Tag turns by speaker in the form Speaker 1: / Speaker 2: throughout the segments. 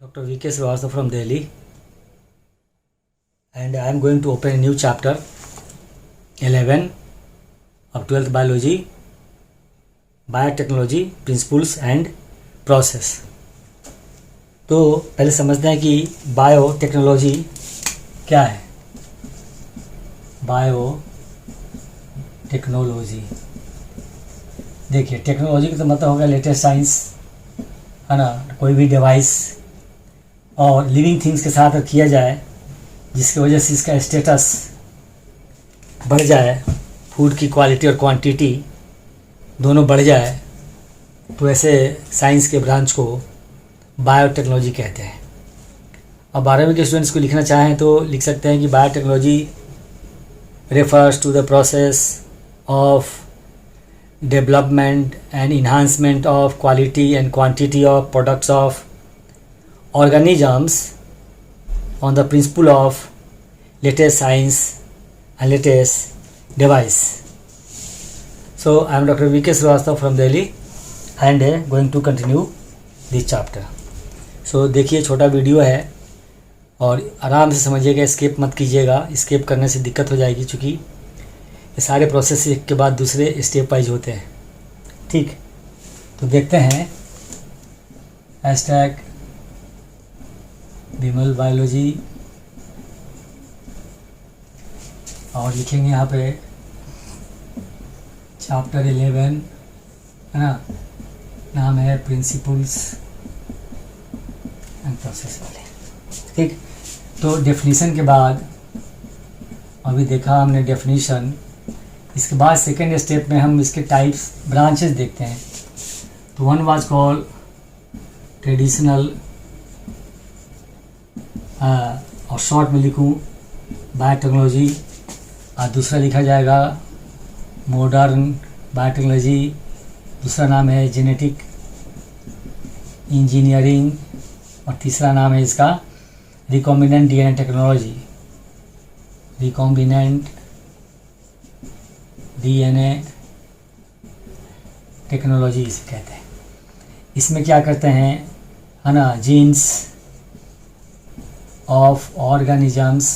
Speaker 1: Dr. V.K. Srivastava from Delhi, and I am going to open a new chapter 11 of 12th Biology, Biotechnology Principles and Process। तो पहले समझते हैं कि biotechnology क्या है। Biotechnology, देखिए टेक्नोलॉजी का तो मतलब होगा लेटेस्ट साइंस, है ना। कोई भी डिवाइस और लिविंग थिंग्स के साथ किया जाए जिसकी वजह से इसका स्टेटस बढ़ जाए, फूड की क्वालिटी और क्वांटिटी दोनों बढ़ जाए, तो ऐसे साइंस के ब्रांच को बायोटेक्नोलॉजी कहते हैं। अब 12वीं के स्टूडेंट्स को लिखना चाहें तो लिख सकते हैं कि biotechnology refers to the process of development and enhancement of quality and quantity of products of organisms on the principle of latest science and latest device. So I am Dr. V.K. Srivastava from Delhi and going to continue this chapter. So देखिए छोटा video है और आराम से समझिएगा, skip मत कीजिएगा। Skip करने से दिक्कत हो जाएगी, चूँकि ये सारे प्रोसेस एक के बाद दूसरे स्टेप वाइज होते हैं। ठीक, तो देखते हैं हैशटैग विमल बायोलॉजी और लिखेंगे यहाँ पे चैप्टर 11, है ना, नाम है प्रिंसिपल्स एंड प्रोसेस वाले। ठीक, तो डेफिनेशन के बाद अभी देखा हमने डेफिनेशन, इसके बाद सेकेंड स्टेप में हम इसके टाइप्स ब्रांचेस देखते हैं। तो वन वाज कॉल्ड ट्रेडिशनल, और शॉर्ट में लिखूँ बायोटेक्नोलॉजी, और दूसरा लिखा जाएगा मॉडर्न बायोटेक्नोलॉजी, दूसरा नाम है जेनेटिक इंजीनियरिंग, और तीसरा नाम है इसका recombinant DNA technology. Recombinant DNA technology इसे कहते हैं। इसमें क्या करते हैं, है ना, jeans of organisms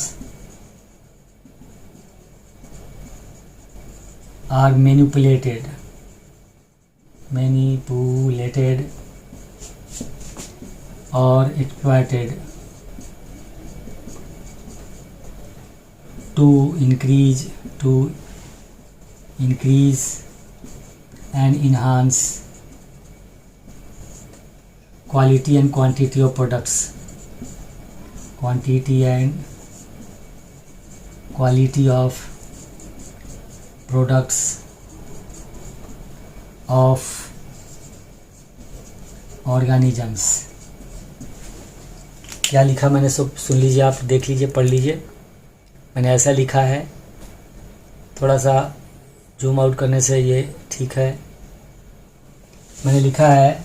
Speaker 1: are manipulated or exploited to increase and enhance quality and quantity of products, quantity and quality of products of organisms। क्या लिखा मैंने सब सुन लीजिए, आप देख लीजिए, पढ़ लीजिए। मैंने ऐसा लिखा है, थोड़ा सा जूम आउट करने से ये ठीक है। मैंने लिखा है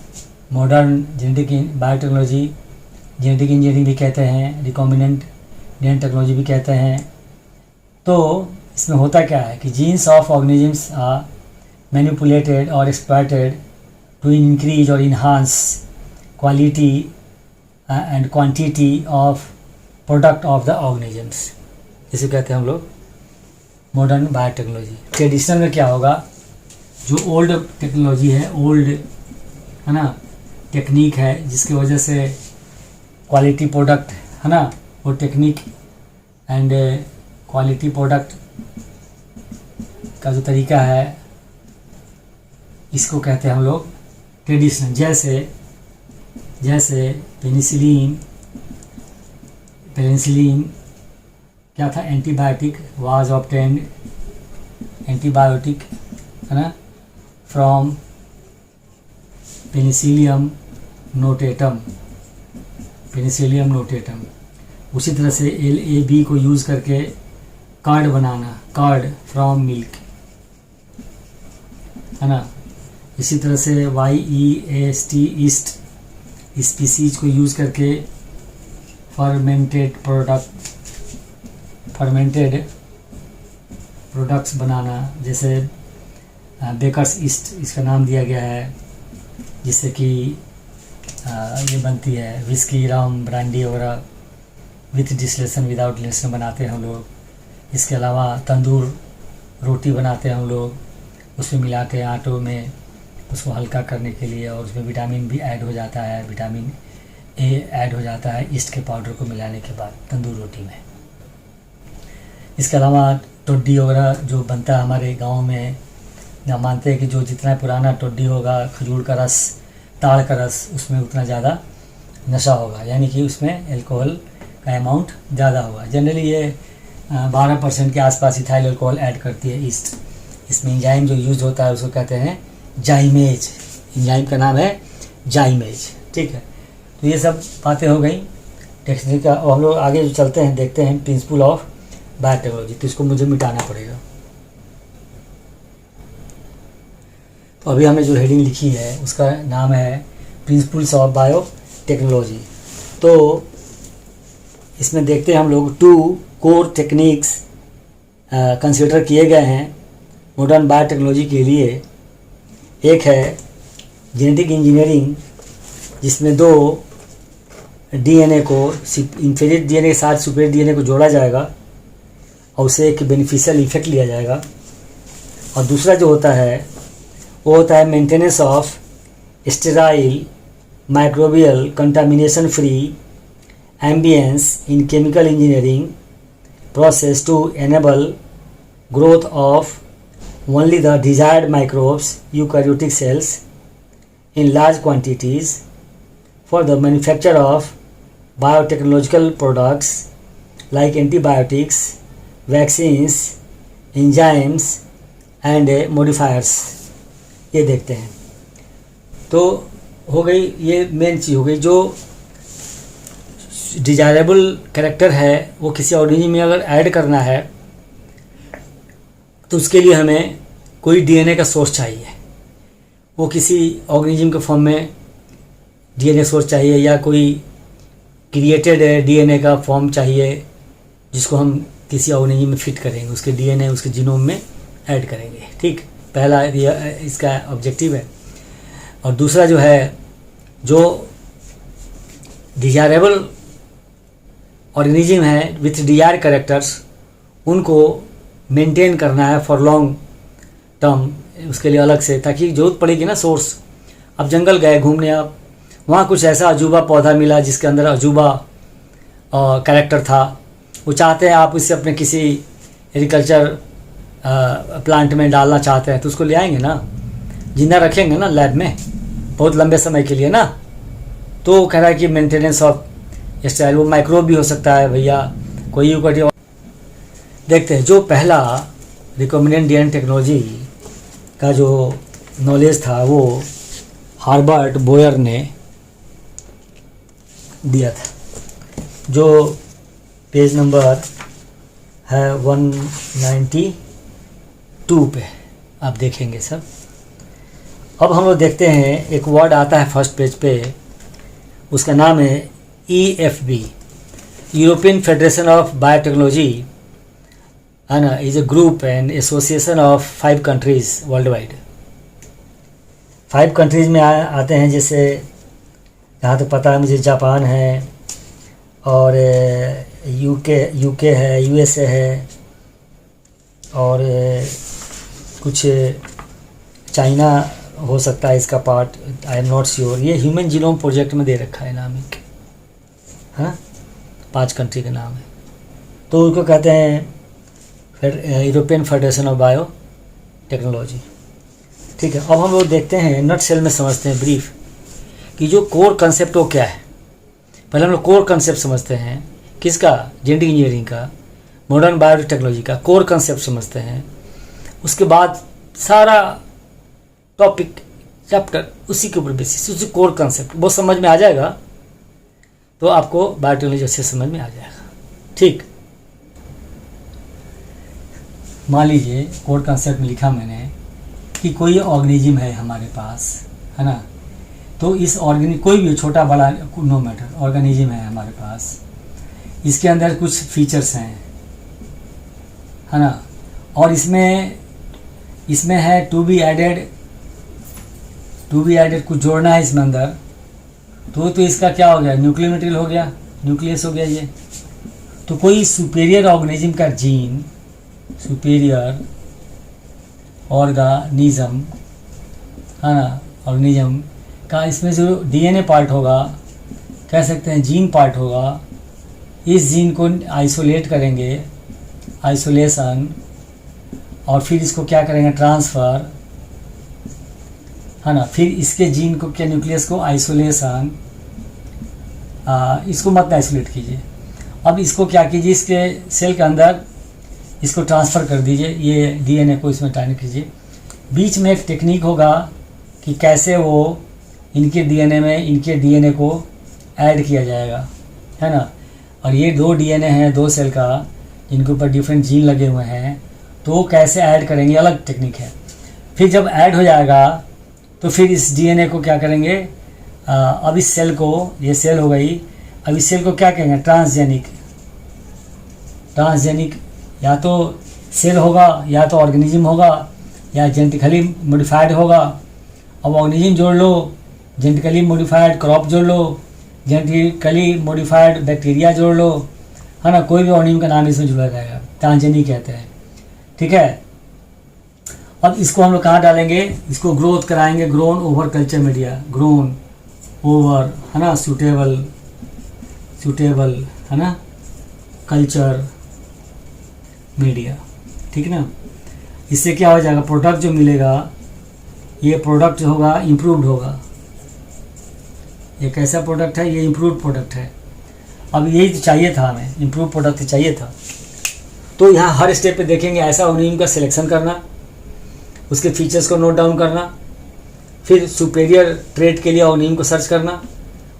Speaker 1: modern genetic biotechnology, genetic engineering भी कहते हैं, रिकॉम्बिनेंट डीएनए टेक्नोलॉजी भी कहते हैं। तो इसमें होता क्या है कि genes of organisms are manipulated और एक्सप्लॉइटेड टू इंक्रीज और enhance quality and quantity of product of the organisms, इसे कहते हैं हम लोग मॉडर्न बायोटेक्नोलॉजी। ट्रेडिशनल में क्या होगा, जो ओल्ड टेक्नोलॉजी है, ओल्ड, है ना, टेक्निक है, जिसकी वजह से क्वालिटी प्रोडक्ट, है ना, वो टेक्निक एंड क्वालिटी प्रोडक्ट का जो तरीका है, इसको कहते हैं हम लोग ट्रेडिशनल। जैसे पेनिसिलिन क्या था, एंटीबायोटिक, वाज ऑब्टेन्ड एंटीबायोटिक, है ना, फ्रॉम पेनिसिलियम नोटेटम। उसी तरह से LAB को यूज़ करके कर्ड बनाना, कर्ड फ्रॉम मिल्क, है ना। इसी तरह से YEAST ईस्ट स्पीसीज को यूज़ करके फर्मेंटेड प्रोडक्ट्स बनाना, जैसे बेकर्स ईस्ट इसका नाम दिया गया है, जिससे कि ये बनती है विस्की, रम, ब्रांडी वगैरह विथ डिस्लेशन विदाउट डिस्लेशन बनाते हैं हम लोग। इसके अलावा तंदूर रोटी बनाते हैं हम लोग, उसमें मिला के आटों में उसको हल्का करने के लिए, और उसमें विटामिन भी ऐड हो जाता है, विटामिन ए ऐड हो जाता है ईस्ट के पाउडर को मिलाने के बाद तंदूर रोटी में। इसके अलावा टोड्डी वगैरह जो बनता है हमारे गांव में, हम मानते हैं कि जो जितना पुराना टोड्डी होगा, खजूर का रस, ताड़ का रस, उसमें उतना ज़्यादा नशा होगा, यानी कि उसमें एल्कोहल का अमाउंट ज़्यादा होगा। जनरली ये 12% के आसपास इथाइल अल्कोहल ऐड करती है ईस्ट। इसमें एंजाइम जो यूज़ होता है उसको कहते हैं जाइमेज, एंजाइम का नाम है जाइमेज। ठीक है, तो ये सब बातें हो गई टेक्निक का। और हम लोग आगे जो चलते हैं, देखते हैं प्रिंसिपल ऑफ बायोटेक्नोलॉजी। तो इसको मुझे मिटाना पड़ेगा। तो अभी हमने जो हेडिंग लिखी है उसका नाम है प्रिंसिपल्स ऑफ बायोटेक्नोलॉजी। तो इसमें देखते हैं हम लोग 2 कोर टेक्निक्स कंसिडर किए गए हैं मॉडर्न बायोटेक्नोलॉजी के लिए। एक है जेनेटिक इंजीनियरिंग, जिसमें 2 डीएनए को, इंफेरियर डीएनए के साथ सुपीरियर डीएनए को जोड़ा जाएगा और उसे एक बेनिफिशियल इफेक्ट लिया जाएगा। और दूसरा जो होता है वो होता है maintenance of sterile microbial contamination free ambience in chemical engineering process to enable growth of only the desired microbes, eukaryotic cells, in large quantities for the manufacture of biotechnological products like antibiotics, vaccines, enzymes and modifiers। ये देखते हैं। तो हो गई, ये main चीज़ हो गई। जो डिजायरेबल कैरेक्टर है वो किसी ऑर्गेनिज्म में अगर ऐड करना है तो उसके लिए हमें कोई डीएनए का सोर्स चाहिए। वो किसी ऑर्गेनिज्म के फॉर्म में डीएनए सोर्स चाहिए, या कोई क्रिएटेड डीएनए का फॉर्म चाहिए जिसको हम किसी ऑर्गेनिज्म में फिट करेंगे, उसके डीएनए उसके जीनोम में ऐड करेंगे। ठीक, पहला इसका ऑब्जेक्टिव है। और दूसरा जो है, जो डिजायरेबल ऑर्गेनिज्म है विथ डिजायर कैरेक्टर्स, उनको मेंटेन करना है फॉर लॉन्ग टर्म, उसके लिए अलग से, ताकि जरूरत पड़ेगी ना सोर्स। अब जंगल गए घूमने, आप वहाँ कुछ ऐसा अजूबा पौधा मिला जिसके अंदर अजूबा कैरेक्टर था, वो चाहते हैं आप इसे अपने किसी एग्रीकल्चर प्लांट में डालना चाहते हैं, तो उसको ले आएंगे ना, जिंदा रखेंगे ना लैब में बहुत लंबे समय के लिए ना। तो वो कह रहा है कि मेंटेनेंस ऑफ स्टाइल, वो माइक्रोब भी हो सकता है भैया, कोई यूकैरियोट। देखते हैं, जो पहला रिकॉम्बिनेंट डीएनए टेक्नोलॉजी का जो नॉलेज था वो हार्बर्ट बोयर ने दिया था, जो पेज नंबर है 192 पे आप देखेंगे सब। अब हम लोग देखते हैं, एक वर्ड आता है फर्स्ट पेज पे, उसका नाम है EFB, European federation of biotechnology, है ना, is a group and association of 5 countries world wide. 5 countries में आते हैं, जैसे जहाँ तक पता है मुझे जापान है, और यूके है, USA है, और कुछ चाइना हो सकता है इसका part, I am not sure. ये ह्यूमन जीनोम प्रोजेक्ट में दे रखा है नाम, एक है ना, 5 कंट्री का नाम है। तो उसको कहते हैं फिर European federation of bio technology. ठीक है, अब हम लोग देखते हैं, नट सेल में समझते हैं ब्रीफ कि जो कोर कंसेप्ट वो क्या है। पहले हम लोग कोर कंसेप्ट समझते हैं, किसका, जेनेटिक इंजीनियरिंग का, मॉडर्न बायोटेक्नोलॉजी का कोर कंसेप्ट समझते हैं। उसके बाद सारा टॉपिक चैप्टर उसी के ऊपर बेसिस, उसी कोर कंसेप्ट वो समझ में आ जाएगा तो आपको बायोटेक्नोलॉजी अच्छे समझ में आ जाएगा। ठीक, मान लीजिए कोर कंसेप्ट में लिखा मैंने कि कोई ऑर्गेनिज्म है हमारे पास, है ना, तो इस ऑर्गेनिज्म, कोई भी छोटा बड़ा नो मैटर, ऑर्गेनिज्म है हमारे पास, इसके अंदर कुछ फीचर्स हैं, है ना, और इसमें है टू बी एडेड कुछ जोड़ना है इसमें अंदर, तो इसका क्या हो गया, न्यूक्लियर मटेरियल हो गया, न्यूक्लियस हो गया ये। तो कोई सुपेरियर ऑर्गेनिज्म का जीन, सुपेरियर ऑर्गेनिज्म है ना, ऑर्गेनिज्म का इसमें जो डीएनए पार्ट होगा, कह सकते हैं जीन पार्ट होगा, इस जीन को आइसोलेट करेंगे, आइसोलेशन, और फिर इसको क्या करेंगे, ट्रांसफ़र, है ना। फिर इसके जीन को क्या, न्यूक्लियस को आइसोलेशन, इसको मत आइसोलेट कीजिए। अब इसको क्या कीजिए, इसके सेल के अंदर इसको ट्रांसफ़र कर दीजिए, ये डीएनए को इसमें ट्रांसफर कीजिए। बीच में एक टेक्निक होगा कि कैसे वो इनके डीएनए में इनके डीएनए को ऐड किया जाएगा, है ना। और ये 2 डीएनए हैं 2 सेल का, इनके ऊपर डिफरेंट जीन लगे हुए हैं, तो कैसे ऐड करेंगे, अलग टेक्निक है। फिर जब ऐड हो जाएगा तो फिर इस डीएनए को क्या करेंगे, अब इस सेल को, ये सेल हो गई, अब इस सेल को क्या कहेंगे, ट्रांसजेनिक। ट्रांसजेनिक या तो सेल होगा, या तो ऑर्गेनिज्म होगा, या जेनेटिकली मॉडिफाइड होगा। अब ऑर्गेनिज्म जोड़ लो, जेनेटिकली मॉडिफाइड क्रॉप जोड़ लो, जेनेटिकली मॉडिफाइड बैक्टीरिया जोड़ लो, है ना, कोई भी ऑर्गेनिज्म का नाम इसमें जुड़ा जाएगा, ट्रांसजेनिक कहते हैं, ठीक है। अब इसको हम लोग कहाँ डालेंगे, इसको ग्रोथ कराएंगे, grown over culture media, grown over, है ना, सूटेबल है ना, कल्चर मीडिया, ठीक है ना। इससे क्या हो जाएगा, प्रोडक्ट जो मिलेगा, ये प्रोडक्ट होगा इम्प्रूव्ड होगा। ये कैसा प्रोडक्ट है, ये इम्प्रूव्ड प्रोडक्ट है। अब यही तो चाहिए था हमें, इम्प्रूव प्रोडक्ट चाहिए था। तो यहाँ हर स्टेप पे देखेंगे, ऐसा ऑर्गेनिज्म का सिलेक्शन करना, उसके फीचर्स को नोट डाउन करना, फिर सुपेरियर ट्रेट के लिए ऑर्गेनिज्म को सर्च करना,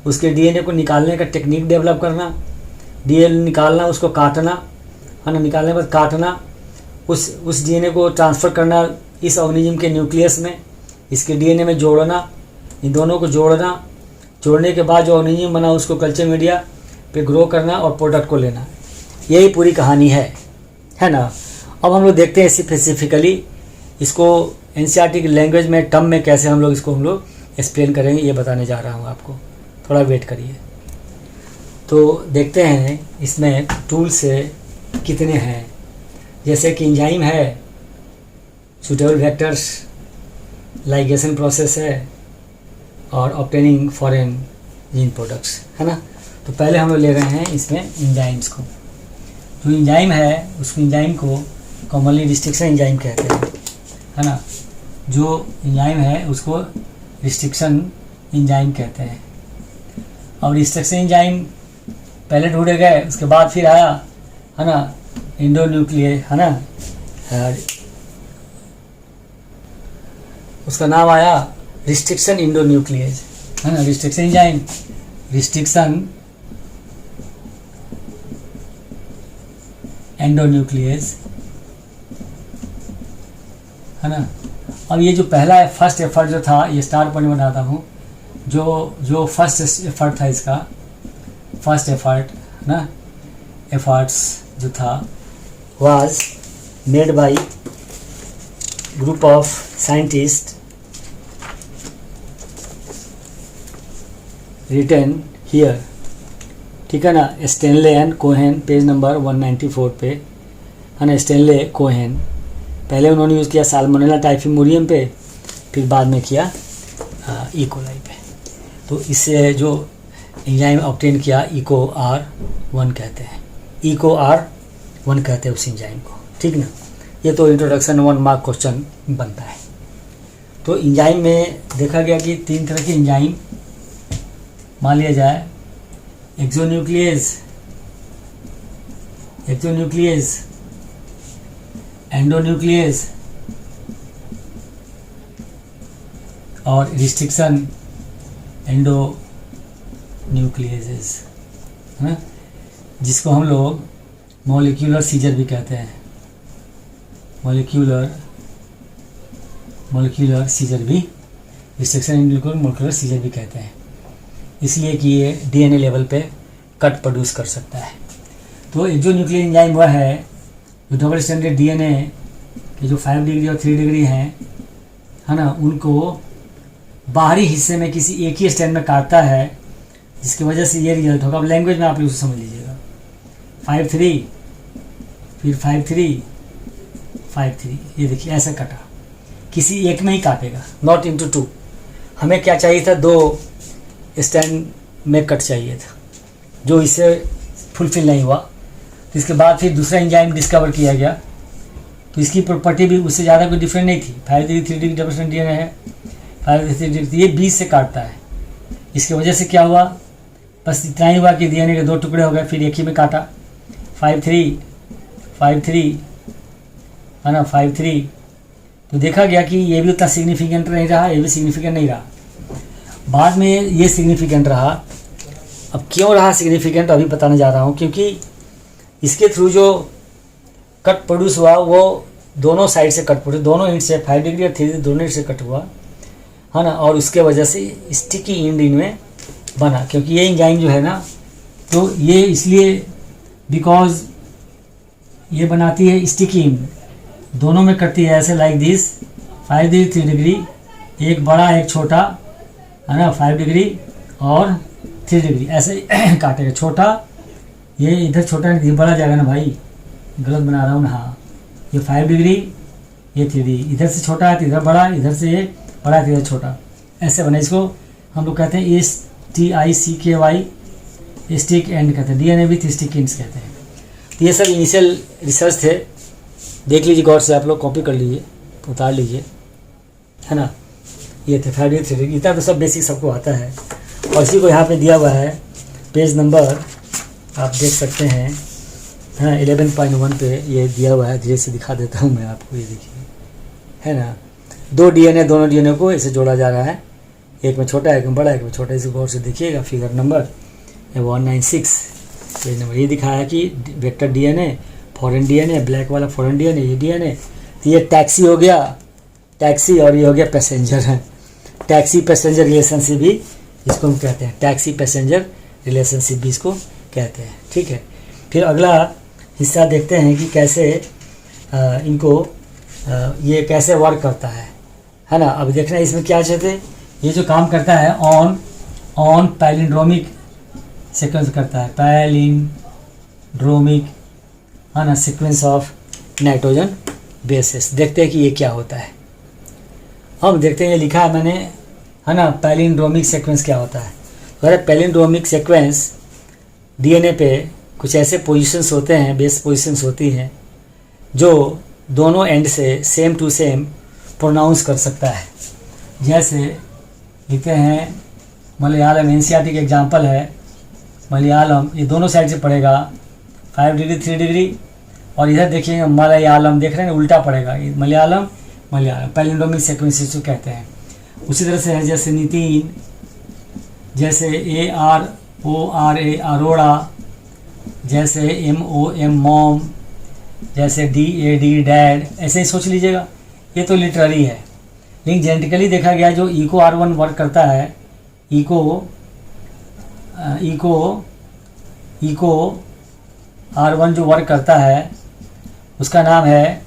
Speaker 1: उसके डीएनए को निकालने का टेक्निक डेवलप करना, डीएनए निकालना, उसको काटना, है ना, निकालने के बाद काटना, उस डीएनए को ट्रांसफ़र करना इस ऑर्गेनिज्म के न्यूक्लियस में, इसके डीएनए में जोड़ना, इन दोनों को जोड़ना, जोड़ने के बाद जो ऑर्गेनिज्म बना उसको कल्चर मीडिया पे ग्रो करना और प्रोडक्ट को लेना। यही पूरी कहानी है ना। अब हम लोग देखते हैं स्पेसिफिकली इसको एनसीईआरटी की लैंग्वेज में, टर्म में कैसे हम लोग एक्सप्लेन करेंगे, ये बताने जा रहा हूँ आपको, थोड़ा वेट करिए। तो देखते हैं इसमें टूल्स कितने हैं, जैसे कि एंजाइम है, सूटेबल वेक्टर्स, लाइगेशन प्रोसेस है, और ऑब्टेनिंग फॉरेन जीन प्रोडक्ट्स, है ना। तो पहले हम लोग ले रहे हैं इसमें एंजाइम्स को। जो एंजाइम है उस एंजाइम को कॉमनली रिस्ट्रिक्शन एंजाइम कहते हैं, है ना। जो एंजाइम है उसको रिस्ट्रिक्शन एंजाइम कहते हैं। और रिस्ट्रिक्शन एंजाइम पहले ढूंढे गए, उसके बाद फिर आया, है ना, इंडोन्यूक्लियस, है ना, उसका नाम आया रिस्ट्रिक्शन इंडोन्यूक्लियस, है ना, रिस्ट्रिक्शन एंजाइम, रिस्ट्रिक्शन एंडोन्यूक्लियस, है ना। अब ये जो पहला फर्स्ट एफर्ट जो था, ये स्टार पॉइंट बनाता हूँ, जो फर्स्ट एफर्ट था इसका, फर्स्ट एफर्ट ना, एफर्ट्स जो था was made by group of scientist written here, ठीक है ना, Stanley and Cohen, page number 194 पे, है ना। स्टेनले कोहेन, पहले उन्होंने यूज़ किया साल्मोनेला टाइफिमुरियम पे, फिर बाद में किया इकोलाई पे। तो इससे जो एंजाइम ऑब्टेन किया, EcoR1 कहते हैं, EcoR1 कहते हैं उस एंजाइम को, ठीक ना। ये तो इंट्रोडक्शन 1 मार्क क्वेश्चन बनता है। तो एंजाइम में देखा गया कि 3 तरह के एंजाइम मान लिया जाए, एक्सोन्यूक्लियस, एंडोन्यूक्लियस और रिस्ट्रिक्शन एंडोन्यूक्लियस, है ना, जिसको हम लोग मॉलिक्यूलर सीजर भी कहते हैं, मॉलिक्यूलर सीजर भी, रिस्ट्रिक्शन मॉलिक्यूलर सीजर भी कहते हैं, इसलिए कि ये डीएनए लेवल पे कट प्रोड्यूस कर सकता है। तो एक्सोन्यूक्लियर एंजाइम वह है जो डबल स्टैंडर्ड डीएनए के जो 5 डिग्री और 3 डिग्री हैं, है ना, उनको बाहरी हिस्से में किसी एक ही स्टैंड में काटता है जिसकी वजह से ये रिजल्ट होगा। अब लैंग्वेज में आप लोग समझ लीजिएगा। 5-3 फिर 5-3 5-3, ये देखिए ऐसा कटा, किसी एक में ही काटेगा, नॉट इनटू 2। हमें क्या चाहिए था, 2 स्टैंड में कट चाहिए था, जो इससे फुलफिल नहीं हुआ। तो इसके बाद फिर दूसरा एंजाइम डिस्कवर किया गया, तो इसकी प्रॉपर्टी भी उससे ज़्यादा कोई डिफरेंट नहीं थी। 5-3 डबल स्ट्रैंड डीएनए है, 5-3 ये 20 से काटता है। इसकी वजह से क्या हुआ, बस इतना ही हुआ कि डीएनए के 2 टुकड़े हो गए, फिर एक ही में काटा। 5-3 है ना, 5-3। तो देखा गया कि ये भी उतना सिग्निफिकेंट नहीं रहा, ये भी सिग्निफिकेंट नहीं रहा। बाद में ये सिग्निफिकेंट रहा। अब क्यों रहा सिग्निफिकेंट अभी बताने जा रहा हूँ, क्योंकि इसके थ्रू जो कट प्रोड्यूस हुआ वो दोनों साइड से कट प्रोड्यूस, दोनों एंड से 5 डिग्री और 3 डिग्री दोनों एंड से कट हुआ है ना, और उसके वजह से स्टिकी एंड इनमें बना। क्योंकि ये एंजाइम जो है ना, तो ये इसलिए बिकॉज ये बनाती है स्टिकी एंड, दोनों में कटती है ऐसे, लाइक दिस 5 डिग्री 3 डिग्री, एक बड़ा एक छोटा है ना, 5 डिग्री और 3 डिग्री ऐसे काटेगा। छोटा ये इधर छोटा नहीं, बड़ा जाएगा ना भाई, गलत बना रहा हूँ ना, हाँ ये 5 डिग्री ये 3 डिग्री, इधर से छोटा है तो इधर बड़ा, इधर से ये बड़ा है तो इधर छोटा, ऐसे बना। इसको हम लोग कहते हैं STICKY, स्टिक एंड कहते हैं। डीएनए भी स्टिक एंड्स कहते हैं। तो ये सब इनिशियल रिसर्च थे, देख लीजिए गौर से, आप लोग कॉपी कर लीजिए, उतार लीजिए, है ना। ये थे 5 डिग्री 3 डिग्री, इतना तो सब बेसिक सबको आता है। और इसी को यहाँ पे दिया हुआ है, पेज नंबर आप देख सकते हैं, हाँ 11.1 पे ये दिया हुआ है। धीरे से दिखा देता हूँ मैं आपको, ये देखिए, है ना। 2 डीएनए, दोनों डीएनए को ऐसे जोड़ा जा रहा है, एक में छोटा एक में बड़ा, एक में छोटा। इसे गौर से देखिएगा, फिगर नंबर 196 पेज नंबर। ये दिखाया है कि vector DNA, foreign DNA, black वाला फॉरेन डीएनए, ये डीएनए। तो ये टैक्सी हो गया, टैक्सी, और ये हो गया पैसेंजर है। टैक्सी पैसेंजर रिलेशनशिप भी इसको हम कहते हैं, टैक्सी पैसेंजर रिलेशनशिप भी इसको कहते हैं, ठीक है। फिर अगला हिस्सा देखते हैं कि कैसे इनको ये कैसे वर्क करता है ना। अब देखना इसमें क्या चाहते हैं, ये जो काम करता है ऑन पैलिंड्रोमिक सीक्वेंस करता है, पैलिंड्रोमिक है ना, सीक्वेंस ऑफ नाइट्रोजन बेसेस। देखते हैं कि ये क्या होता है। हम देखते हैं, ये लिखा है मैंने, है ना, पैलिंड्रोमिक सीक्वेंस क्या होता है। तो पैलिंड्रोमिक सीक्वेंस डीएनए पे कुछ ऐसे पोजीशंस होते हैं, बेस पोजीशंस होती हैं, जो दोनों एंड से सेम टू सेम प्रोनाउंस कर सकता है। जैसे लिखते हैं मलयालम, एनसीईआरटी का एग्जाम्पल है मलयालम, ये दोनों साइड से पड़ेगा 5 डिग्री 3 डिग्री, और इधर देखिए मलयालम, देख रहे हैं उल्टा पड़ेगा, मलयालम मलयालम, पैलिंड्रोमिक सीक्वेंस कहते हैं। उसी तरह से है जैसे नितिन, जैसे ARORA अरोड़ा, जैसे MOM मॉम, जैसे DAD डैड, ऐसे ही सोच लीजिएगा। ये तो लिटरली है, लेकिन जेनेटिकली देखा गया जो इको R1 वर्क करता है, इको R1 जो वर्क करता है उसका नाम है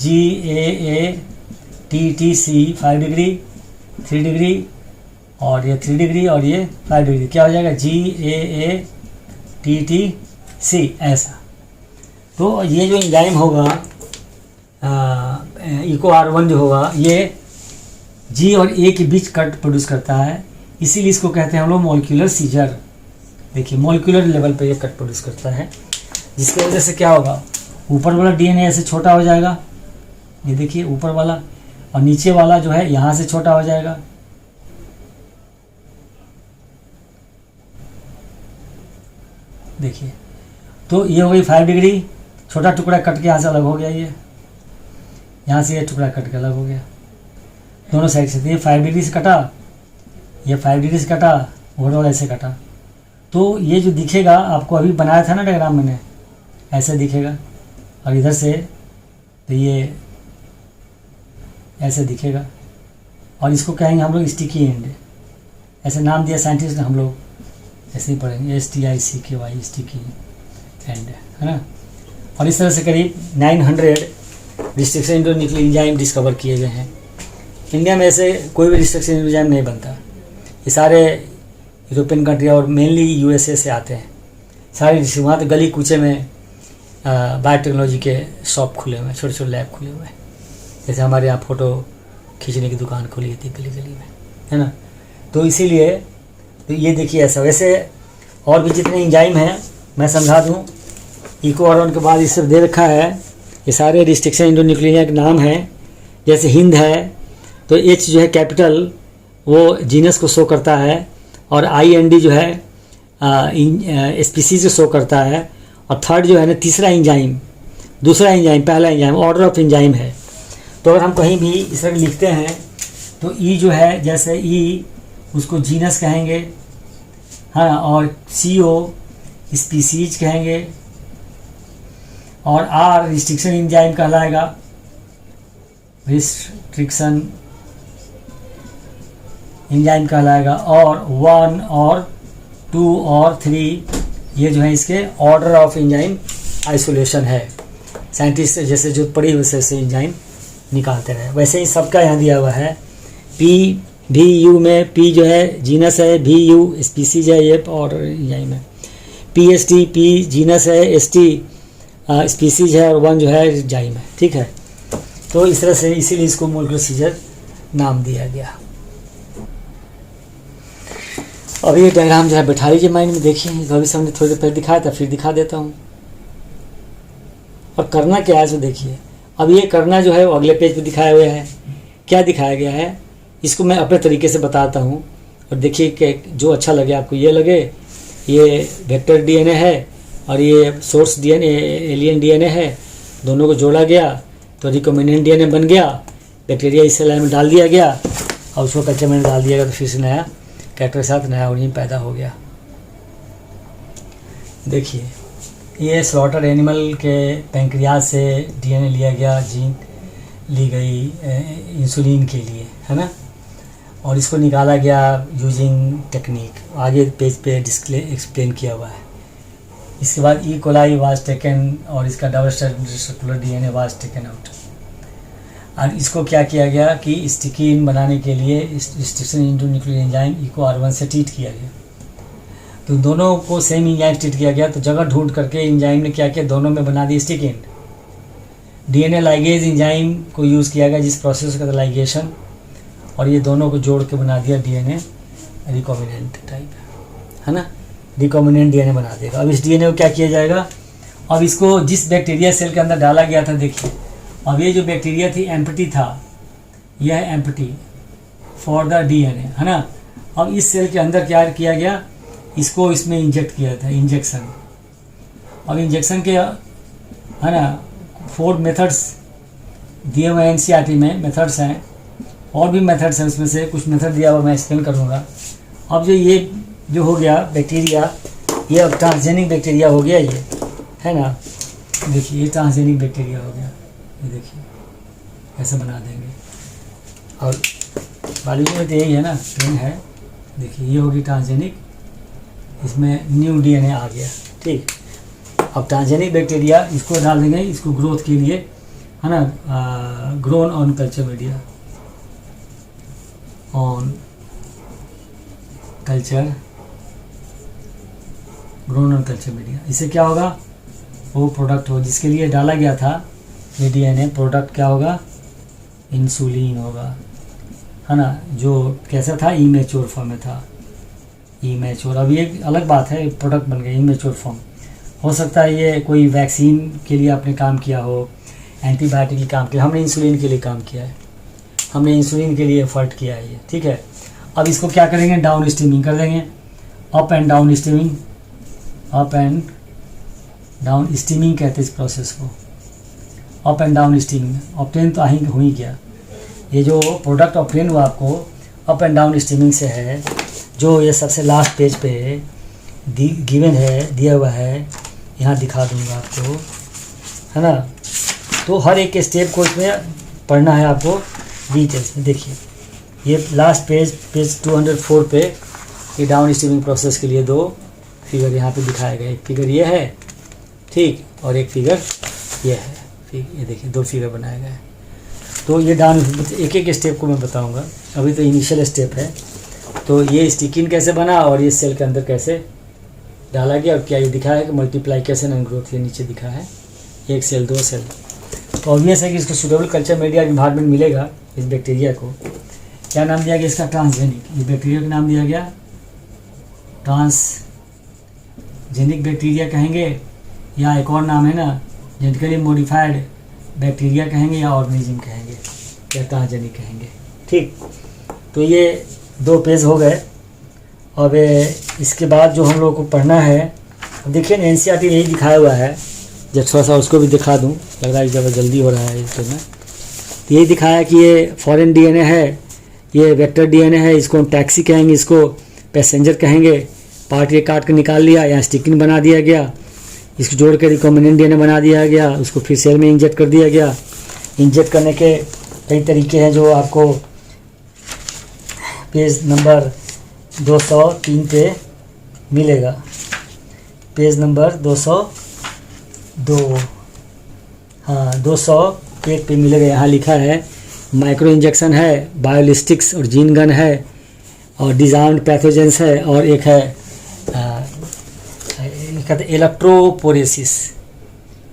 Speaker 1: GAATTC 5 डिग्री 3 डिग्री, और ये 3 डिग्री और ये 5 डिग्री, क्या हो जाएगा GAATTC ऐसा। तो ये जो एंजाइम होगा इको R1 जो होगा, ये G और A के बीच कट प्रोड्यूस करता है, इसीलिए इसको कहते हैं हम लोग मॉलिक्यूलर सीजर। देखिए मॉलिक्यूलर लेवल पे ये कट प्रोड्यूस करता है, जिसकी वजह से क्या होगा, ऊपर वाला डीएनए ऐसे छोटा हो जाएगा, ये देखिए ऊपर वाला, और नीचे वाला जो है यहाँ से छोटा हो जाएगा। देखिए, तो ये हो गई 5 डिग्री, छोटा टुकड़ा कट के यहाँ से अलग हो गया, ये यहाँ से ये टुकड़ा कट के अलग हो गया दोनों साइड से। तो ये 5 डिग्री से कटा, ये 5 डिग्री से कटा, और ऐसे कटा। तो ये जो दिखेगा आपको अभी बनाया था ना डायग्राम मैंने, ऐसे दिखेगा, और इधर से तो ये ऐसे दिखेगा, और इसको कहेंगे हम लोग स्टिकी एंड, ऐसे नाम दिया साइंटिस्ट ने, हम लोग ऐसे ही पढ़ेंगे STICKY स्टिकी एंड, है ना। और इस तरह से करीब 900 रिस्ट्रिक्शन इंडोन्यूक्लिक एंजाइम डिस्कवर किए गए हैं। इंडिया में ऐसे कोई भी रिस्ट्रिक्शन एंजाइम नहीं बनता, ये सारे यूरोपियन कंट्री और मेनली यूएसए से आते हैं सारे। वहाँ तो गली कूचे में बायोटेक्नोलॉजी के शॉप खुले हुए हैं, छोटे छोटे लैब खुले हुए हैं। जैसे हमारे यहाँ फ़ोटो खींचने की दुकान खुली थी गली गली में, है ना। तो इसीलिए तो ये देखिए ऐसा। वैसे और भी जितने एंजाइम हैं मैं समझा दूँ। इको R1 के बाद इसे दे रखा है, ये सारे रिस्ट्रिक्शन एंडोन्यूक्लिया के नाम हैं। जैसे हिंद है तो H जो है कैपिटल वो जीनस को शो करता है, और IND जो है स्पीसीज को शो करता है, और थर्ड जो है ना तीसरा एंजाइम, दूसरा एंजाइम, पहला एंजाइम ऑर्डर ऑफ एंजाइम है। तो अगर हम कहीं भी इस तरह लिखते हैं तो E जो है, जैसे E उसको जीनस कहेंगे, हाँ, और CO स्पीसीज कहेंगे, और R रिस्ट्रिक्शन एंजाइम कहलाएगा, रिस्ट्रिक्शन एंजाइम कहलाएगा, और 1 और 2 और 3 ये जो है इसके ऑर्डर ऑफ एंजाइम आइसोलेशन है। साइंटिस्ट जैसे जो पढ़ी वैसे से एंजाइम निकालते रहे। वैसे ही सबका यहाँ दिया हुआ है। PVU में P जो है जीनस है, VU स्पीसीज है, ये ऑर्डर एंजाइम है। PST P जीनस है, ST स्पीसीज है, और 1 जो है एंजाइम है। ठीक है, तो इस तरह से इसीलिए इसको मोलेकुलर सीजर नाम दिया गया। अब ये डायग्राम जो है बैठा लीजिए माइंड में, देखिए। अभी से हमने थोड़ी देर पहले दिखाया था, फिर दिखा देता हूँ। और करना क्या है सो देखिए। अब ये करना जो है वो अगले पेज पे दिखाया हुआ है। क्या दिखाया गया है इसको मैं अपने तरीके से बताता हूँ, और देखिए कि जो अच्छा लगे आपको। ये लगे ये वेक्टर DNA है और ये सोर्स DNA एलियन DNA है, दोनों को जोड़ा गया तो रिकॉम्बिनेंट DNA बन गया। बैक्टीरिया इस सेल में डाल दिया गया और उसको कच्चे में डाल दिया गया, तो फिर से नया कैरेक्टर के साथ नया ऑर्गेनिज्म पैदा हो गया। देखिए ये स्लॉटर एनिमल के पैंक्रियाज से DNA लिया गया, जीन ली गई इंसुलिन के लिए, है ना, और इसको निकाला गया यूजिंग टेक्निक। आगे पेज पे डिस्प्ले एक्सप्लेन किया हुआ है। इसके बाद E. coli वाज टेकन और इसका double circular DNA was taken out. और इसको क्या किया गया कि स्टिकीन बनाने के लिए रिस्ट्रिक्शन एंडोन्यूक्लियर एंजाइम इको R1 से ट्रीट किया गया। तो दोनों को सेम एंजाइम ट्रीट किया गया, तो जगह ढूंढ करके एंजाइम ने क्या किया, दोनों में बना दी स्टिकीन। DNA लाइगेज एंजाइम को यूज़ किया गया, जिस प्रोसेस का लाइगेशन, और ये दोनों को जोड़ के बना दिया DNA रिकॉम्बिनेंट टाइप, है ना, रिकॉम्बिनेंट DNA बना देगा। अब इस DNA को क्या किया जाएगा, अब इसको जिस बैक्टीरिया सेल के अंदर डाला गया था, देखिए अब ये जो बैक्टीरिया थी एम्प्टी था, यह है एम्प्टी फॉर द DNA, है ना। अब इस सेल के अंदर क्या किया गया, इसको इसमें इंजेक्ट किया था, इंजेक्शन। अब इंजेक्शन के, है ना, 4 मेथड्स दिए हुए हैं NCERT में, मेथड्स हैं, और भी मेथड्स हैं, उसमें से कुछ मेथड दिया हुआ मैं एक्सप्लेन करूँगा। अब जो ये जो हो गया बैक्टीरिया, ये अब ट्रांसजेनिक बैक्टीरिया हो गया, ये है ना। देखिए ये ट्रांसजेनिक बैक्टीरिया हो गया, ये देखिए ऐसे बना देंगे। और बायोलॉजी में तो यही है ना, ट्रेन है। देखिए ये होगी ट्रांसजेनिक, इसमें न्यू DNA आ गया, ठीक। अब ट्रांसजेनिक बैक्टीरिया इसको डाल देंगे, इसको ग्रोथ के लिए, है ना, grown on culture media, on culture, grown on culture media. इससे क्या होगा, वो प्रोडक्ट हो जिसके लिए डाला गया था ये DNA, प्रोडक्ट क्या होगा, इंसुलिन होगा, है ना, जो कैसा था, इमेच्योर फॉर्म में था, इमेच्योर। अब ये एक अलग बात है, प्रोडक्ट बन गया इमेच्योर फॉर्म। हो सकता है ये कोई वैक्सीन के लिए आपने काम किया हो, एंटीबायोटिक के काम किया, हमने इंसुलिन के लिए काम किया है, हमने इंसुलिन के लिए एफर्ट किया है ये, ठीक है। अब इसको क्या करेंगे, डाउन स्ट्रीमिंग कर देंगे, up and down streaming, up and down streaming कहते हैं इस प्रोसेस को, up and down streaming. Obtain तो हो ही गया, ये जो प्रोडक्ट ऑब्टेन हुआ आपको अप एंड डाउन स्ट्रीमिंग से है, जो ये सबसे लास्ट पेज पे गिवन है, दिया हुआ है, यहाँ दिखा दूंगा आपको, है ना। तो हर एक स्टेप को इसमें पढ़ना है आपको डिटेल्स में। देखिए ये लास्ट पेज 204 पे ये डाउन स्ट्रीमिंग प्रोसेस के लिए 2 फिगर यहाँ पे दिखाए गए। एक फिगर ये है, ठीक, और एक फिगर ये है, ये देखिए 2 फिगर बनाए गए। तो ये डाउन एक एक स्टेप को मैं बताऊंगा, अभी तो इनिशियल स्टेप है। तो ये स्टिकिन कैसे बना और ये सेल के अंदर कैसे डाला गया और क्या ये दिखा है कि मल्टीप्लाइकेशन एंड ग्रोथ, ये नीचे दिखा है 1 सेल 2 सेल। तो ऑब्वियस है कि इसको सूटेबल कल्चर मीडिया इन्वायरमेंट मिलेगा इस बैक्टीरिया को। क्या नाम दिया गया इसका? ट्रांसजेनिक। ये बैक्टीरिया का नाम दिया गया ट्रांसजेनिक बैक्टीरिया कहेंगे, या एक और नाम है ना जेनेटिकली मॉडिफाइड बैक्टीरिया कहेंगे, या ऑर्गेनिज्म कहेंगे, या ट्रांसजेनिक कहेंगे। ठीक, तो ये 2 पेज हो गए। अब इसके बाद जो हम लोग को पढ़ना है, अब देखिए ना NCERT यही दिखाया हुआ है, जब थोड़ा सा उसको भी दिखा दूं, लग रहा है जब जल्दी हो रहा है इसमें। तो यही दिखाया कि ये फॉरेन DNA है, ये वेक्टर DNA है, इसको हम टैक्सी कहेंगे, इसको पैसेंजर कहेंगे। पार्ट ये काट के निकाल लिया, यहाँ स्टिकिंग बना दिया गया, इसको जोड़ के रिकॉम्बिनेंट DNA बना दिया गया, उसको फिर सेल में इंजेक्ट कर दिया गया। इंजेक्ट करने के कई तरीके हैं जो आपको पेज नंबर 203 पे मिलेगा। पेज नंबर 202, हाँ 201 पे मिलेगा। यहाँ लिखा है माइक्रो इंजेक्शन है, बायोलिस्टिक्स और जीन गन है, और डिजार्म्ड पैथोजेंस है, और एक है कहते इलेक्ट्रोपोरेसिस,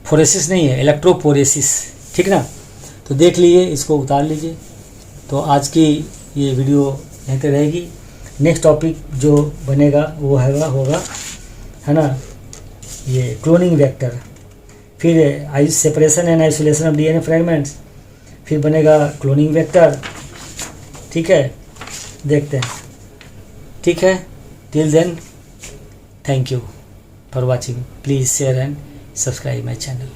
Speaker 1: फोरेसिस नहीं है, इलेक्ट्रोपोरेसिस। ठीक ना, तो देख लीजिए, इसको उतार लीजिए। तो आज की ये वीडियो यहीं पे रहेगी। नेक्स्ट टॉपिक जो बनेगा वो होगा है ना, ये क्लोनिंग वेक्टर, फिर separation and isolation of DNA fragments, फिर बनेगा क्लोनिंग वेक्टर। ठीक है, देखते हैं। ठीक है, till then thank you for watching, please share and subscribe my channel.